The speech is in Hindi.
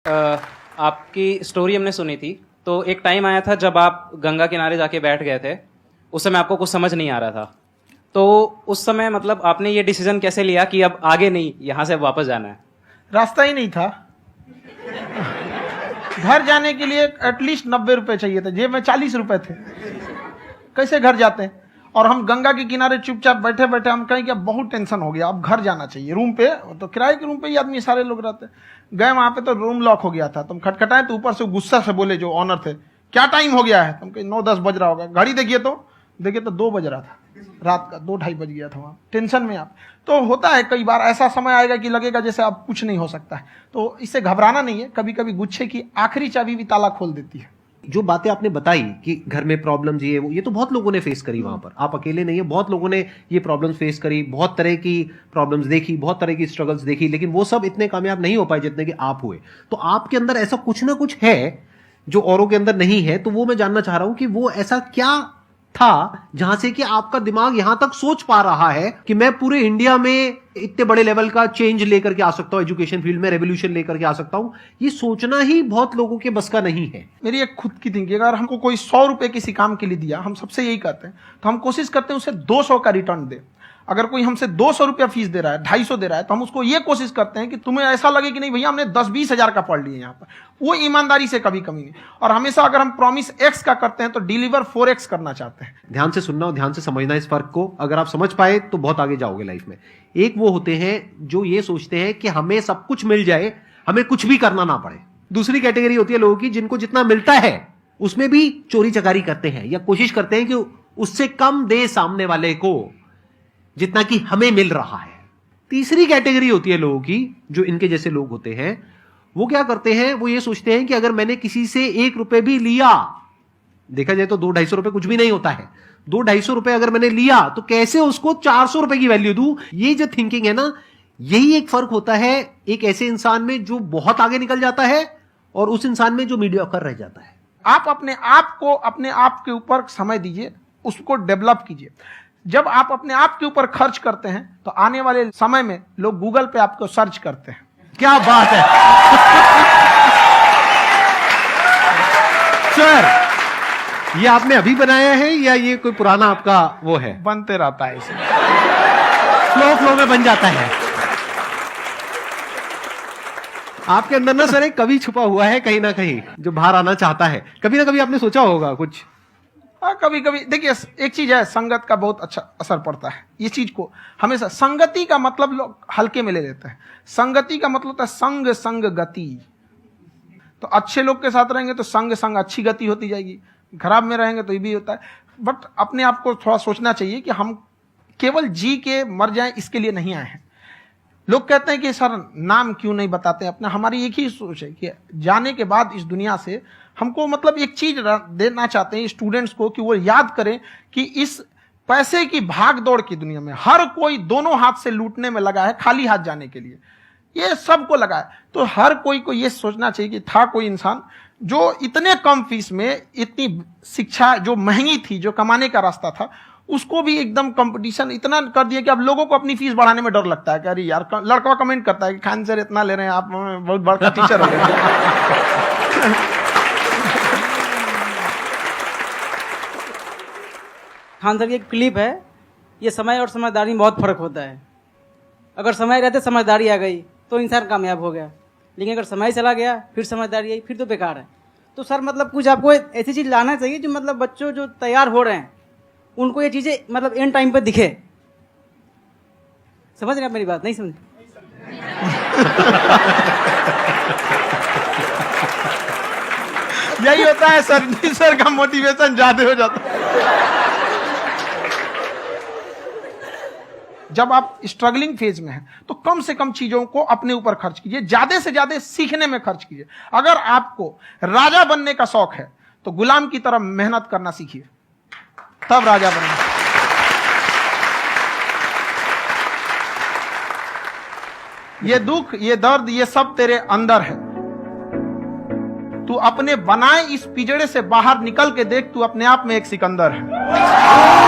आपकी स्टोरी हमने सुनी थी, तो एक टाइम आया था जब आप गंगा किनारे जाके बैठ गए थे। उस समय आपको कुछ समझ नहीं आ रहा था, तो उस समय मतलब आपने ये डिसीजन कैसे लिया कि अब आगे नहीं, यहाँ से वापस जाना है? रास्ता ही नहीं था। घर जाने के लिए एटलीस्ट 90 रुपए चाहिए थे, जेब में 40 रुपए थे। कैसे घर जाते हैं? और हम गंगा के किनारे चुपचाप बैठे बैठे हम कहें कि अब बहुत टेंशन हो गया, अब घर जाना चाहिए। रूम पे, तो किराए के रूम पे ही आदमी सारे लोग रहते। गए वहां पे तो रूम लॉक हो गया था। तुम खटखटाए तो ऊपर से गुस्सा से बोले जो ऑनर थे, क्या टाइम हो गया है? तुम कहे 9-10 बज रहा होगा। घड़ी देखिए तो 2 बज रहा था रात का, 2-2:30 बज गया था। वहां टेंशन में आप तो होता है, कई बार ऐसा समय आएगा कि लगेगा जैसे अब कुछ नहीं हो सकता है। तो इससे घबराना नहीं है। कभी कभी गुच्छे की आखिरी चाबी भी ताला खोल देती है। जो बातें आपने बताई कि घर में प्रॉब्लम ये वो, ये तो बहुत लोगों ने फेस करी वहां पर, आप अकेले नहीं है, बहुत लोगों ने ये प्रॉब्लम्स फेस करी, बहुत तरह की प्रॉब्लम्स देखी, बहुत तरह की स्ट्रगल्स देखी, लेकिन वो सब इतने कामयाब नहीं हो पाए जितने कि आप हुए। तो आपके अंदर ऐसा कुछ ना कुछ है जो औरों के अंदर नहीं है। तो वो मैं जानना चाह रहा हूं कि वो ऐसा क्या था जहां से कि आपका दिमाग यहां तक सोच पा रहा है कि मैं पूरे इंडिया में इतने बड़े लेवल का चेंज लेकर के आ सकता हूं, एजुकेशन फील्ड में रेवोल्यूशन लेकर के आ सकता हूं। ये सोचना ही बहुत लोगों के बस का नहीं है। मेरी एक खुद की थिंकिंग, अगर हमको कोई 100 रुपए किसी काम के लिए दिया, हम सबसे यही करते हैं, तो हम कोशिश करते हैं उसे 200 का रिटर्न दे। अगर कोई हमसे 200 रुपया फीस दे रहा है, 250 दे रहा है, तो हम उसको ये कोशिश करते हैं कि तुम्हें ऐसा लगे कि नहीं भैया हमने 10-20 हजार का पढ़ लिया यहाँ पर। वो ईमानदारी से कभी कमी नहीं। और हमेशा अगर हम प्रॉमिस एक्स का करते हैं तो डिलीवर 4x करना चाहते हैं। ध्यान से सुनना और ध्यान से समझना इस फर्क को। अगर आप समझ पाए तो बहुत आगे जाओगे लाइफ में। एक वो होते हैं जो ये सोचते हैं कि हमें सब कुछ मिल जाए, हमें कुछ भी करना ना पड़े। दूसरी कैटेगरी होती है लोगों की जिनको जितना मिलता है उसमें भी चोरी चकारी करते हैं या कोशिश करते हैं कि उससे कम दे सामने वाले को जितना कि हमें मिल रहा है। तीसरी कैटेगरी होती है लोगों की, जो इनके जैसे लोग होते हैं, वो क्या करते हैं, वो ये सोचते हैं कि अगर मैंने किसी से 1 रुपए भी लिया, देखा जाए तो 200-250 रुपए कुछ भी नहीं होता है, 200-250 रुपए अगर मैंने लिया तो कैसे उसको 400 रुपए की वैल्यू दूं। ये जो थिंकिंग है ना, यही एक फर्क होता है एक ऐसे इंसान में जो बहुत आगे निकल जाता है और उस इंसान में जो मीडियोकर रह जाता है। आप अपने आप को अपने आप के ऊपर समय दीजिए, उसको डेवलप कीजिए। जब आप अपने आप के ऊपर खर्च करते हैं तो आने वाले समय में लोग गूगल पे आपको सर्च करते हैं। क्या बात है सर, ये आपने अभी बनाया है या ये कोई पुराना आपका वो है? बनते रहता है, इसे फ्लो में बन जाता है। आपके अंदर ना सर एक कवि छुपा हुआ है कहीं ना कहीं जो बाहर आना चाहता है। कभी ना कभी आपने सोचा होगा कुछ? कभी कभी देखिए, एक चीज है, संगत का बहुत अच्छा असर पड़ता है। ये चीज को हमेशा, संगति का मतलब लोग हल्के में ले लेते हैं। संगति का मतलब होता है संग संग गति। तो अच्छे लोग के साथ रहेंगे तो संग संग अच्छी गति होती जाएगी, खराब में रहेंगे तो ये भी होता है। बट अपने आप को थोड़ा सोचना चाहिए कि हम केवल जी के मर जाएं इसके लिए नहीं आए हैं। लोग कहते हैं कि सर नाम क्यों नहीं बताते अपना। हमारी एक ही सोच है कि जाने के बाद इस दुनिया से हमको मतलब एक चीज देना चाहते हैं स्टूडेंट्स को, कि वो याद करें कि इस पैसे की भाग दौड़ की दुनिया में हर कोई दोनों हाथ से लूटने में लगा है, खाली हाथ जाने के लिए ये सबको लगा है। तो हर कोई को ये सोचना चाहिए कि था कोई इंसान जो इतने कम फीस में इतनी शिक्षा जो महंगी थी, जो कमाने का रास्ता था, उसको भी एकदम कंपटीशन इतना कर दिया कि अब लोगों को अपनी फीस बढ़ाने में डर लगता है कि अरे यार, लड़का कमेंट करता है कि खान सर इतना ले रहे हैं, आप बहुत बड़ा टीचर हो गए। खान सर की एक क्लिप है, ये समय और समझदारी में बहुत फर्क होता है। अगर समय रहते समझदारी आ गई तो इंसान कामयाब हो गया, लेकिन अगर समय चला गया फिर समझदारी आई फिर तो बेकार है। तो सर मतलब कुछ आपको ऐसी चीज लाना चाहिए जो मतलब बच्चों जो तैयार हो रहे हैं उनको ये चीजें मतलब एंड टाइम पे दिखे। समझ रहे आप मेरी बात? नहीं समझ? यही होता है सर का मोटिवेशन ज्यादा हो जाता है। जब आप स्ट्रगलिंग फेज में हैं तो कम से कम चीजों को अपने ऊपर खर्च कीजिए, ज्यादा से ज्यादा सीखने में खर्च कीजिए। अगर आपको राजा बनने का शौक है तो गुलाम की तरह मेहनत करना सीखिए, तब राजा बनना। ये दुख, ये दर्द, ये सब तेरे अंदर है। तू अपने बनाए इस पिंजड़े से बाहर निकल के देख, तू अपने आप में एक सिकंदर है।